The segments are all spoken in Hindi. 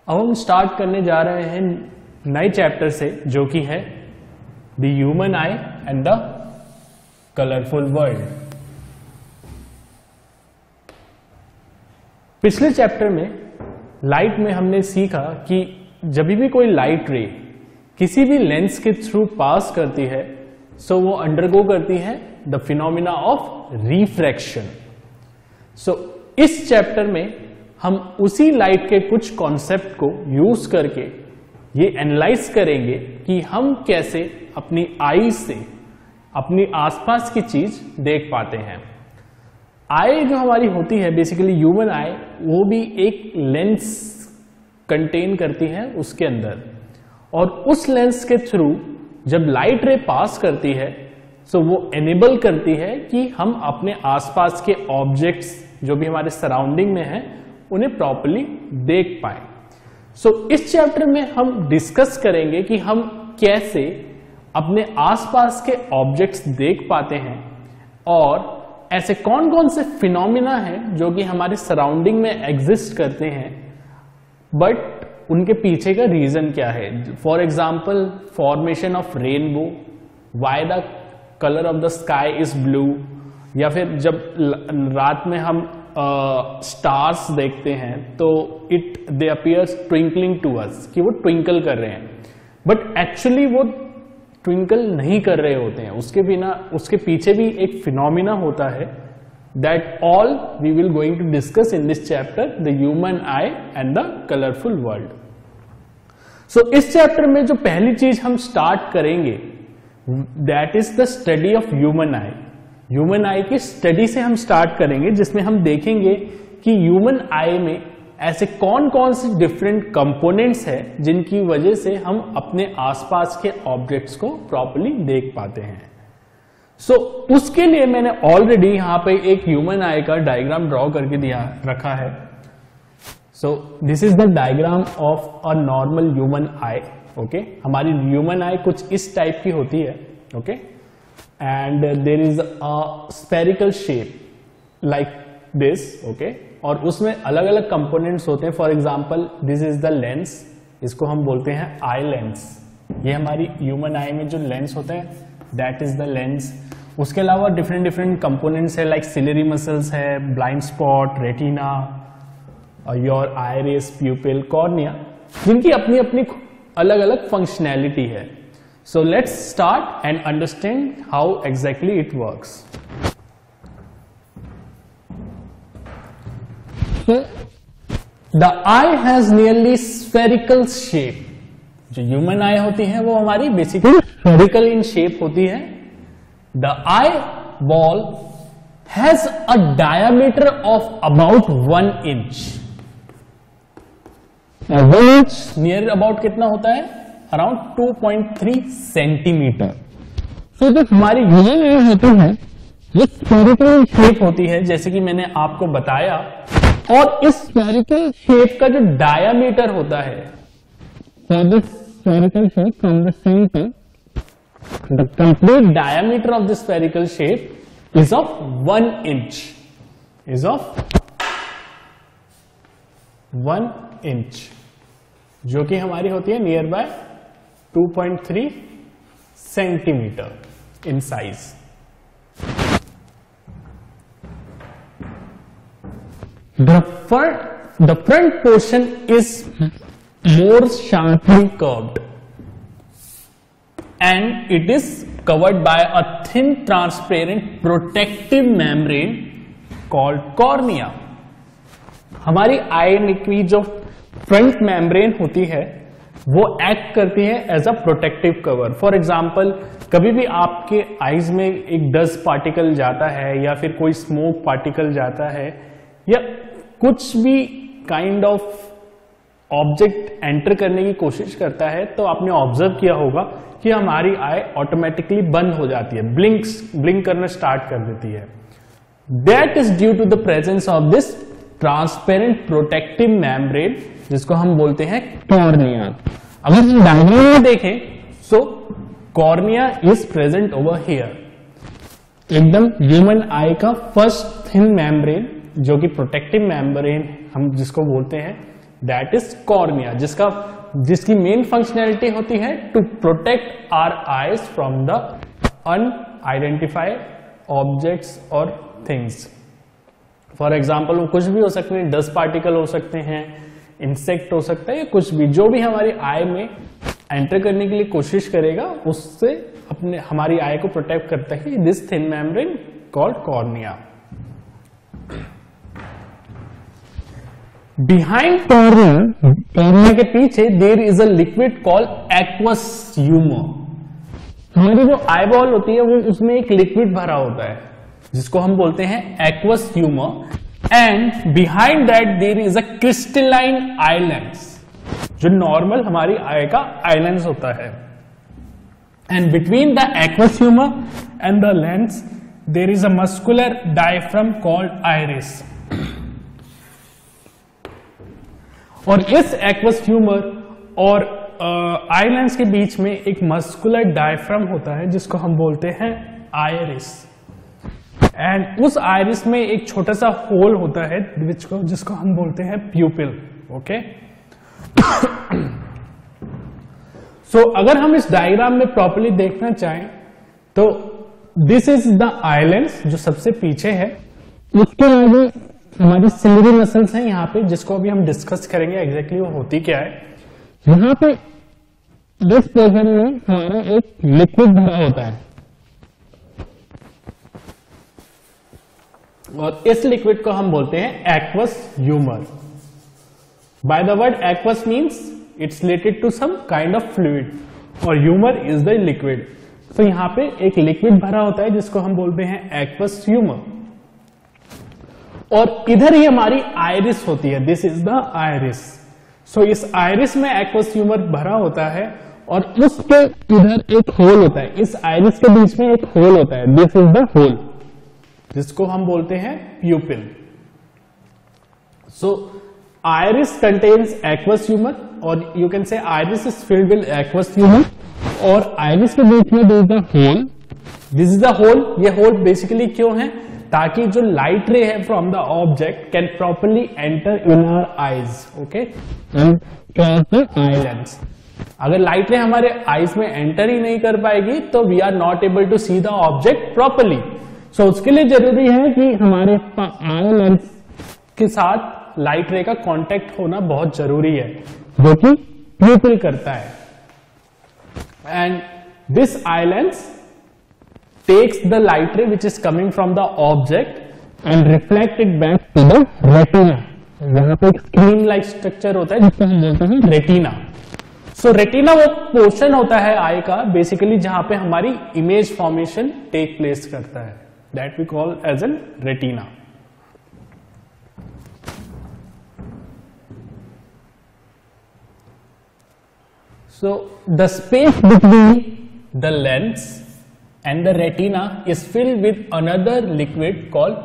अब हम स्टार्ट करने जा रहे हैं नए चैप्टर से, जो कि है the human eye and the colourful world. पिछले चैप्टर में लाइट में हमने सीखा कि जब भी कोई लाइट रे किसी भी लेंस के थ्रू पास करती है सो वो अंडरगो करती है द फिनोमिना ऑफ रिफ्रैक्शन। सो इस चैप्टर में हम उसी लाइट के कुछ कॉन्सेप्ट को यूज करके ये एनालाइज करेंगे कि हम कैसे अपनी आई से अपनी आसपास की चीज देख पाते हैं। आई जो हमारी होती है बेसिकली ह्यूमन आई, वो भी एक लेंस कंटेन करती है उसके अंदर, और उस लेंस के थ्रू जब लाइट रे पास करती है सो वो एनेबल करती है कि हम अपने आसपास के ऑब्जेक्ट्स जो भी हमारे सराउंडिंग में हैं उन्हें प्रॉपर्ली देख पाए। सो इस चैप्टर में हम डिस्कस करेंगे कि हम कैसे अपने आसपास के ऑब्जेक्ट्स देख पाते हैं और ऐसे कौन कौन से फिनोमिना हैं जो कि हमारे सराउंडिंग में एग्जिस्ट करते हैं, बट उनके पीछे का रीजन क्या है। For example formation of rainbow, why the colour of the sky is blue, या फिर जब रात में हम स्टार्स देखते हैं तो they appears twinkling to us, कि वो ट्विंकल कर रहे हैं, बट एक्चुअली वो ट्विंकल नहीं कर रहे होते हैं। उसके पीछे भी एक फिनोमिना होता है। That all we will going to discuss in this chapter, the human eye and the colourful world. So इस चैप्टर में जो पहली चीज हम स्टार्ट करेंगे that is the study of human eye. Human eye की स्टडी से हम स्टार्ट करेंगे, जिसमें हम देखेंगे कि ह्यूमन आई में ऐसे कौन कौन से डिफरेंट कंपोनेंट्स हैं जिनकी वजह से हम अपने आसपास के ऑब्जेक्ट्स को प्रॉपर्ली देख पाते हैं। सो उसके लिए मैंने ऑलरेडी यहां पे एक ह्यूमन आई का डायग्राम ड्रॉ करके रखा है। So this is the diagram of a normal human eye. Okay, हमारी ह्यूमन आई कुछ इस टाइप की होती है। Okay, and there is a spherical shape like this. Okay, और उसमें अलग अलग कंपोनेंट्स होते हैं। For example this is the lens, इसको हम बोलते हैं आई लेंस। ये हमारी ह्यूमन आई में जो लेंस होता है दैट इज द लेंस। उसके अलावा डिफरेंट डिफरेंट कंपोनेंट्स है लाइक सिलरी मसल्स है, blind spot, retina, your iris, प्यूपिल, cornea, जिनकी अपनी अपनी अलग अलग फंक्शनैलिटी है। So let's start and understand how exactly it works. The eye has nearly spherical shape. जो ह्यूमन आई होती है वो हमारी बेसिकली स्फेरिकल इन शेप होती है। The eye ball has a diameter of about 1 inch. 1 inch near about कितना होता है? Around 2.3 centimetre. तो जो हमारी ह्यूमन आई होती है वो स्फेरिकल शेप होती है, जैसे कि मैंने आपको बताया। और इस स्फेरिकल शेप का जो डायामीटर होता है, spherical shape from the centre, the complete diameter of the spherical shape is of 1 inch, is of 1 inch, जो कि हमारी होती है near by 2.3 centimetre in size. The front portion is more sharply curved and it is covered by a thin transparent protective membrane called cornea. हमारी आई की जो फ्रंट मेम्ब्रेन होती है वो एक्ट करती है as a protective cover. For example कभी भी आपके आईज में एक डस्ट पार्टिकल जाता है या फिर कोई स्मोक पार्टिकल जाता है या कुछ भी काइंड ऑफ ऑब्जेक्ट एंटर करने की कोशिश करता है, तो आपने ऑब्जर्व किया होगा कि हमारी आई ऑटोमेटिकली बंद हो जाती है, ब्लिंक करना स्टार्ट कर देती है। That is due to the presence of this transparent protective membrane, जिसको हम बोलते हैं कॉर्निया। अगर हम डायग्राम में देखें so cornea is present over here. एकदम ह्यूमन आई का फर्स्ट थिन मेम्ब्रेन जो कि प्रोटेक्टिव मेम्ब्रेन हम जिसको बोलते हैं, दैट इज कॉर्निया, जिसकी मेन फंक्शनैलिटी होती है to protect our eyes from the unidentified objects और थिंग्स। फॉर एग्जाम्पल वो कुछ भी हो सकते हैं, डस्ट पार्टिकल हो सकते हैं, इंसेक्ट हो सकता है, या कुछ भी जो भी हमारी आई में एंटर करने के लिए कोशिश करेगा उससे हमारी आई को प्रोटेक्ट करता है this thin membrane called cornea. Behind cornea के पीछे there is a liquid called aqueous humour. हमारी जो आई बॉल होती है वो उसमें एक लिक्विड भरा होता है जिसको हम बोलते हैं aqueous humour, and behind that there is a crystalline eye lens, जो नॉर्मल हमारी आई का आई लेंस होता है, and between the aqueous humour and the lens there is a muscular diaphragm called iris. और इस एक्वस ह्यूमर और आई लेंस के बीच में एक मस्कुलर डायफ्राम होता है जिसको हम बोलते हैं आइरिस, एंड उस आइरिस में एक छोटा सा होल होता है जिसको हम बोलते हैं प्यूपिल। ओके, सो अगर हम इस डायग्राम में प्रॉपर्ली देखना चाहें तो this is the eye lens जो सबसे पीछे है, उसके आगे हमारी सिलियरी मसल्स हैं यहाँ पे, जिसको अभी हम डिस्कस करेंगे एग्जैक्टली वो होती क्या है। यहाँ पे इस पोर्शन में हमारा एक लिक्विड भरा होता है, और इस लिक्विड को हम बोलते हैं aqueous humour. By the word aqueous means it's related to some kind of fluid, और ह्यूमर इज द लिक्विड। तो यहाँ पे एक लिक्विड भरा होता है जिसको हम बोलते हैं एक्वस ह्यूमर, और इधर ही हमारी आइरिस होती है, दिस इज द आइरिस। सो इस आइरिस में एक्वस ह्यूमर भरा होता है और उसके इधर एक होल होता है, इस आइरिस के बीच में एक होल होता है, दिस इज द होल, जिसको हम बोलते हैं pupil. So iris contains aqueous humour, और you can say iris is filled with aqueous humour, और आइरिस के बीच में this is the hole, this is the hole. ये होल बेसिकली क्यों है? ताकि जो लाइट रे है from the object can properly enter in our eyes, okay, and cross the eye lens. अगर लाइट रे हमारे आईज में एंटर ही नहीं कर पाएगी तो we are not able to see the object properly. So उसके लिए जरूरी है कि हमारे आई लेंस के साथ लाइट रे का कांटेक्ट होना बहुत जरूरी है, जो कि प्यूपिल करता है, and this eye lens takes the light ray which is coming from the object and reflect it back to the retina। यहाँ पे एक स्क्रीन लाइक स्ट्रक्चर होता है जिसको हम बोलते हैं रेटिना। सो रेटिना वो पोर्शन होता है आई का बेसिकली जहां पे हमारी इमेज फॉर्मेशन टेक प्लेस करता है, that we call as an retina. So the space between the lens and the retina is filled with another liquid called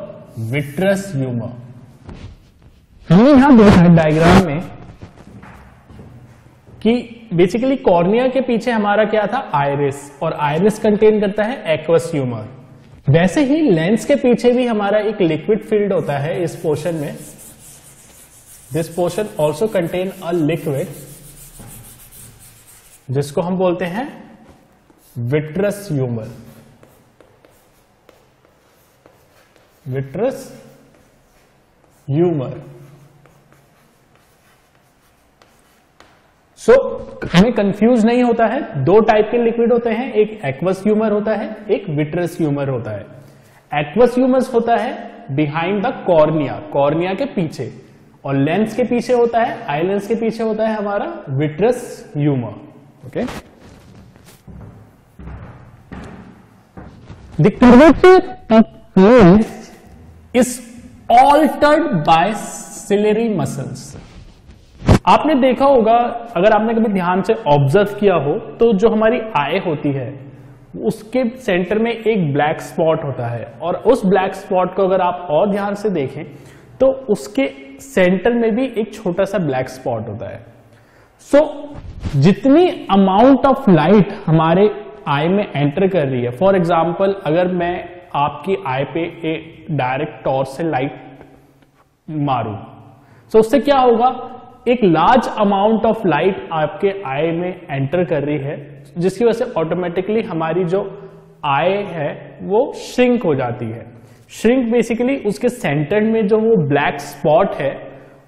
vitreous humor। हमने यहां देखा डायग्राम में कि बेसिकली कॉर्निया के पीछे हमारा क्या था? आइरिस, और आइरिस कंटेन करता है एक्वस ह्यूमर। वैसे ही लेंस के पीछे भी हमारा एक लिक्विड फील्ड होता है इस पोर्शन में, this portion also contain a liquid जिसको हम बोलते हैं vitreous humour. Vitreous humour. So हमें कंफ्यूज नहीं होता है, दो टाइप के लिक्विड होते हैं, एक एक्वस ह्यूमर होता है, एक विट्रस ह्यूमर होता है। एक्वस ह्यूमर होता है बिहाइंड द कॉर्निया, कॉर्निया के पीछे, और लेंस के पीछे होता है, आई लेंस के पीछे होता है हमारा vitreous humour. Okay, the curvature of lens is altered by ciliary muscles। आपने देखा होगा, अगर आपने कभी ध्यान से ऑब्जर्व किया हो, तो जो हमारी आई होती है उसके सेंटर में एक ब्लैक स्पॉट होता है, और उस ब्लैक स्पॉट को अगर आप और ध्यान से देखें तो उसके सेंटर में भी एक छोटा सा ब्लैक स्पॉट होता है। सो जितनी अमाउंट ऑफ लाइट हमारे आई में एंटर कर रही है, फॉर एग्जाम्पल अगर मैं आपकी आई पे डायरेक्ट टॉर्च से लाइट मारूं, तो उससे क्या होगा? एक लार्ज अमाउंट ऑफ लाइट आपके आई में एंटर कर रही है, जिसकी वजह से ऑटोमेटिकली हमारी जो आई है वो श्रिंक हो जाती है। श्रिंक बेसिकली उसके सेंटर में जो वो ब्लैक स्पॉट है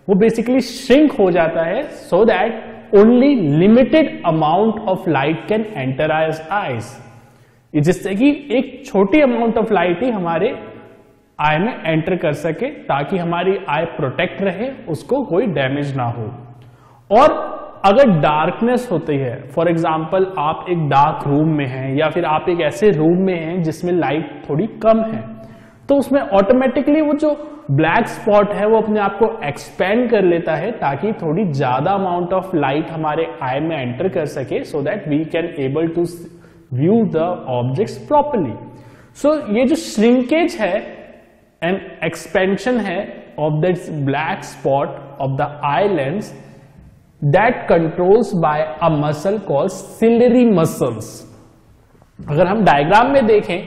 वो बेसिकली श्रिंक हो जाता है, so that only limited amount of light can enter eyes, जिससे कि एक छोटी अमाउंट ऑफ लाइट ही हमारे आई में एंटर कर सके, ताकि हमारी आई प्रोटेक्ट रहे, उसको कोई डैमेज ना हो। और अगर डार्कनेस होती है, फॉर एग्जाम्पल आप एक डार्क रूम में हैं या फिर आप एक ऐसे रूम में हैं जिसमें लाइट थोड़ी कम है, तो उसमें ऑटोमेटिकली वो जो ब्लैक स्पॉट है वो अपने आप को एक्सपेंड कर लेता है, ताकि थोड़ी ज्यादा अमाउंट ऑफ लाइट हमारे आई में एंटर कर सके, so that we can able to view the objects properly. So ये जो श्रिंकेज है एंड एक्सपेंशन है of that black spot of the eye lens, that controls by a muscle called ciliary muscles। अगर हम डायग्राम में देखें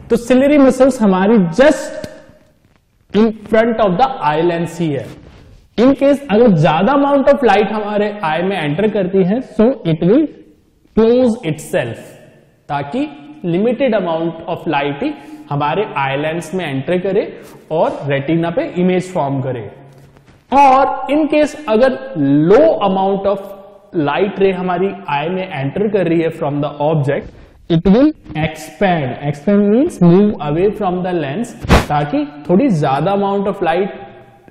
तो ciliary muscles हमारी just in front of the eye lens ही है। इन केस अगर ज्यादा अमाउंट ऑफ लाइट हमारे आई में एंटर करती है, so it will close itself, ताकि लिमिटेड अमाउंट ऑफ लाइट ही हमारे आई लेंस में एंटर करे और रेटिना पे इमेज फॉर्म करे। और इन केस अगर लो अमाउंट ऑफ लाइट रे हमारी आई में एंटर कर रही है from the object, it will expand. Expand means move away from the lens, ताकि थोड़ी ज्यादा अमाउंट ऑफ लाइट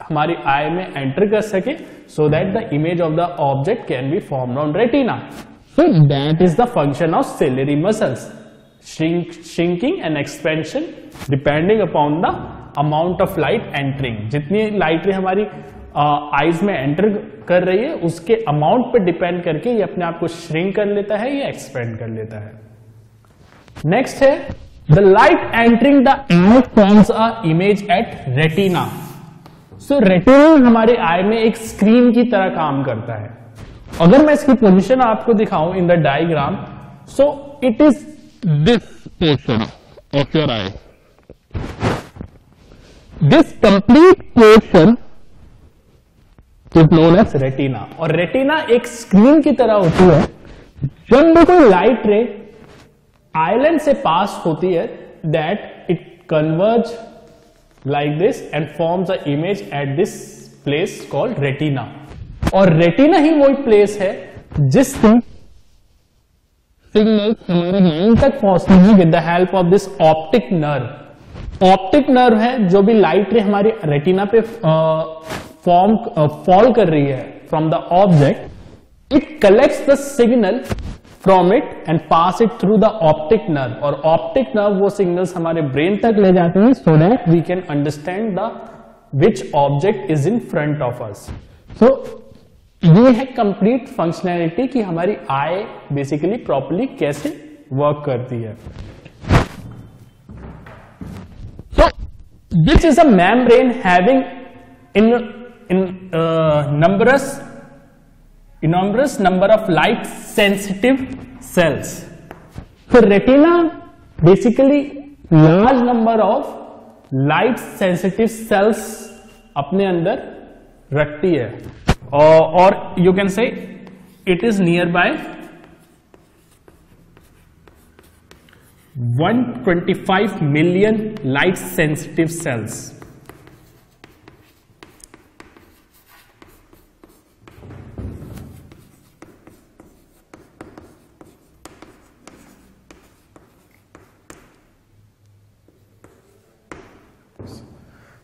हमारी आई में एंटर कर सके, so that the image of the object can be formed on retina. So that is the function of ciliary muscles, shrinking and expansion depending upon the amount of light entering। जितनी लाइट रे हमारी आईज में एंटर कर रही है उसके अमाउंट पर डिपेंड करके ये अपने आप को श्रिंक कर लेता है या एक्सपेंड कर लेता है। नेक्स्ट है the light entering the I forms a image at retina. So retina हमारे आई में एक स्क्रीन की तरह काम करता है। अगर मैं इसकी पोजीशन आपको दिखाऊं in the diagram, so it is this portion of your eye, this complete portion is known as retina. और रेटिना एक स्क्रीन की तरह होती है। जब भी कोई लाइट रे आइलैंड से पास होती है, that it converge like this and forms a image at this place called retina. और रेटिना ही वही प्लेस है जिससे सिग्नल्स हमारे माइंड तक पहुंचते हैं with the help of this optic nerve. Optic nerve है जो भी लाइट रे हमारी रेटिना पे फॉल कर रही है from the object, it collects the signal from it and pass it through the optic nerve. और ऑप्टिक नर्व वो सिग्नल्स हमारे ब्रेन तक ले जाते हैं, so that we can understand the which object is in front of us. So ये है कंप्लीट फंक्शनैलिटी कि हमारी आई बेसिकली प्रॉपर्ली कैसे वर्क करती है। So this is a membrane having enormous number of light sensitive cells। So retina basically large number of light sensitive cells अपने अंदर रखती है, और you can say it is nearby 125 million light sensitive cells।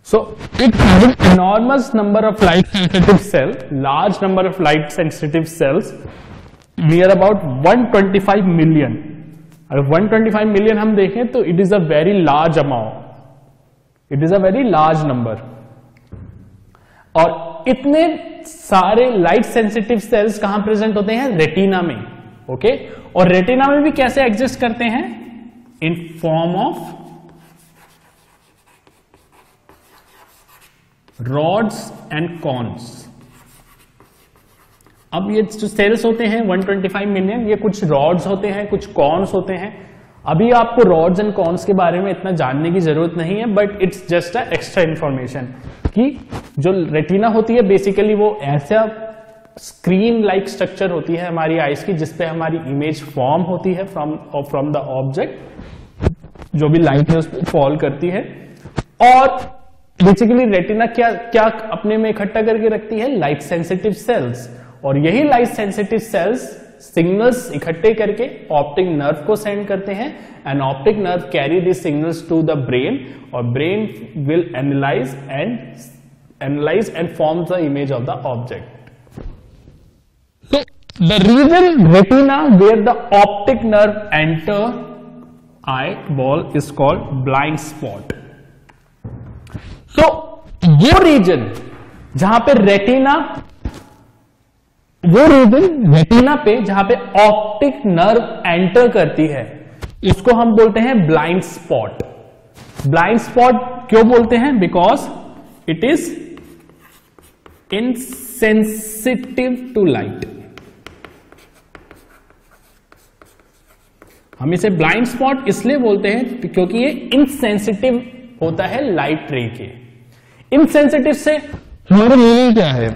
So it has an enormous number of light sensitive cells, large number of light sensitive cells, near about 125 million। अगर 125 million हम देखें तो it is a very large amount, it is a very large number। और इतने सारे लाइट सेंसिटिव सेल्स कहां प्रेजेंट होते हैं? रेटिना में। ओके, और रेटिना में भी कैसे एग्जिस्ट करते हैं? In form of rods and cons. अब ये जो सेल्स होते हैं 125 मिलियन, ये कुछ रॉड्स होते हैं, कुछ कॉन्स होते हैं। अभी आपको रॉड्स एंड कॉन्स के बारे में इतना जानने की जरूरत नहीं है, but it's just a extra information कि जो रेटिना होती है बेसिकली वो ऐसा स्क्रीन लाइक स्ट्रक्चर होती है हमारी आईज की, जिसपे हमारी इमेज फॉर्म होती है फ्रॉम द ऑब्जेक्ट, जो भी लाइट है उस पर फॉल करती है। और बेसिकली रेटिना क्या अपने में इकट्ठा करके रखती है? लाइट सेंसिटिव सेल्स, और यही लाइट सेंसिटिव सेल्स सिग्नल्स इकट्ठे करके ऑप्टिक नर्व को सेंड करते हैं, and optic nerve carry this signals to the brain, और brain will analyse and form the image of the object. So the region retina where the optic nerve enter eyeball is called blind spot. So वो रीजन जहां पे रेटिना, वो रीजन रेटिना पे जहां पे ऑप्टिक नर्व एंटर करती है, उसको हम बोलते हैं ब्लाइंड स्पॉट। ब्लाइंड स्पॉट क्यों बोलते हैं? Because it is insensitive to light. हम इसे ब्लाइंड स्पॉट इसलिए बोलते हैं क्योंकि ये इनसेंसिटिव होता है लाइट रे के। इनसेंसिटिव से हमारा मीनिंग क्या है?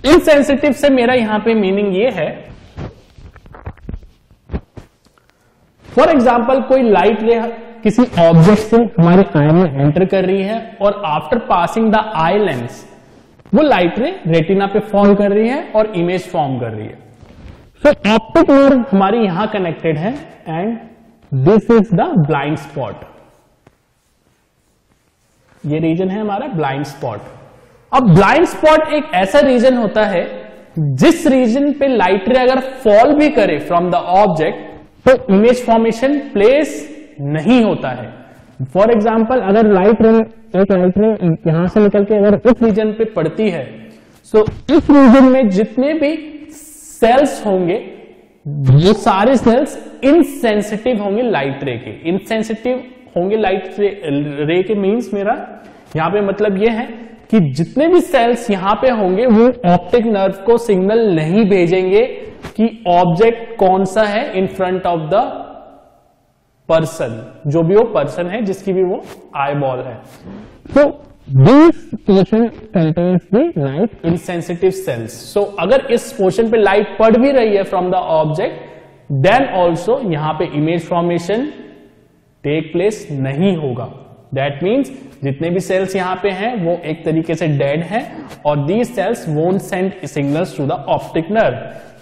इनसेंसिटिव से मेरा यहां पे मीनिंग ये है, फॉर एग्जाम्पल कोई लाइट रे किसी ऑब्जेक्ट से हमारे आई में एंटर कर रही है, और after passing the eye lens वो लाइट रे रेटिना पे फॉल कर रही है और इमेज फॉर्म कर रही है। तो ऑप्टिक नर्व हमारी यहां कनेक्टेड है, and this is the blind spot. ये रीजन है हमारा ब्लाइंड स्पॉट। अब ब्लाइंड स्पॉट एक ऐसा रीजन होता है जिस रीजन पे लाइट रे अगर फॉल भी करे फ्रॉम द ऑब्जेक्ट तो इमेज फॉर्मेशन प्लेस नहीं होता है। फॉर एग्जाम्पल अगर एक लाइट रे यहां से निकल के अगर इस रीजन पे पड़ती है, तो इस रीजन में जितने भी सेल्स होंगे वो सारे सेल्स इनसेंसिटिव होंगे लाइट रे के। इनसेंसिटिव होंगे लाइट रे के मीन्स मेरा यहां पे मतलब ये है कि जितने भी सेल्स यहां पे होंगे वो ऑप्टिक नर्व को सिग्नल नहीं भेजेंगे कि ऑब्जेक्ट कौन सा है इन फ्रंट ऑफ द पर्सन, जो भी वो पर्सन है जिसकी भी वो आई बॉल है। तो this portion contains the light insensitive cells. So अगर इस पोर्शन पे लाइट पड़ भी रही है from the object, then also यहां पे इमेज फॉर्मेशन टेक प्लेस नहीं होगा। दैट मीन्स जितने भी सेल्स यहां पे हैं वो एक तरीके से डेड है, और these cells won't send signals to the optic nerve.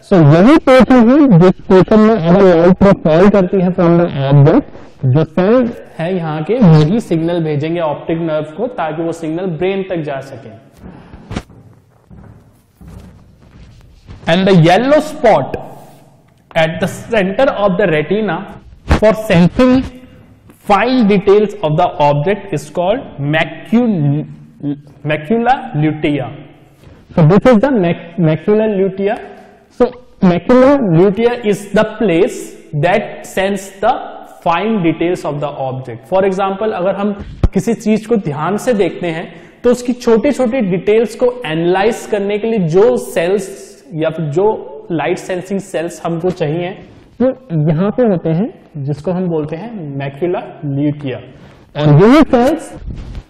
So यही पोर्शन है जिस पोर्शन में अगर लाइट फॉल करती है फ्रॉम द ऑब्जेक्ट, जो सेल है यहाँ के वही सिग्नल भेजेंगे ऑप्टिक नर्व को, ताकि वो सिग्नल ब्रेन तक जा सके। And the yellow spot at the centre of the retina for sensing fine details of the object is called macula lutea. So this is the macular lutea. So macular lutea is the place that sends the fine details of the object. For example, अगर हम किसी चीज को ध्यान से देखते हैं तो उसकी छोटी छोटी डिटेल्स को एनालाइज करने के लिए जो सेल्स या फिर जो लाइट सेंसिंग सेल्स हमको चाहिए वो यहाँ पे होते हैं, जिसको हम बोलते हैं मैक्यूला ल्यूटिया। और यही सेल्स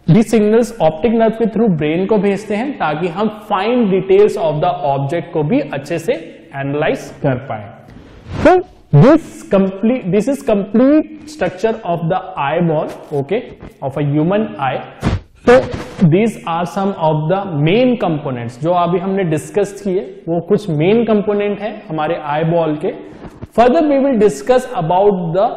भी सिग्नल्स ऑप्टिक नर्व के थ्रू ब्रेन को भेजते हैं ताकि हम fine details of the object को भी अच्छे से एनालाइज कर पाए। तो this is complete structure of the eye ball, okay, of a human eye. तो these are some of the main components जो अभी हमने डिस्कस किए, वो कुछ मेन कंपोनेंट है हमारे आई बॉल के। Further we will discuss about the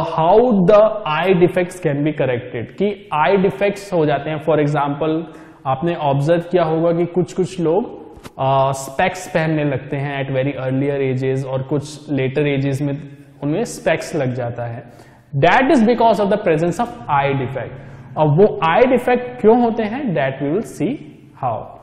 how the eye defects can be corrected, कि आई डिफेक्ट्स हो जाते हैं। फॉर एग्जाम्पल आपने ऑब्जर्व किया होगा कि कुछ कुछ लोग स्पेक्स पहनने लगते हैं एट वेरी अर्लियर एजेस, और कुछ लेटर एजेस में उनमें स्पेक्स लग जाता है। That is because of the presence of eye defect. और वो आई डिफेक्ट क्यों होते हैं, that we will see how.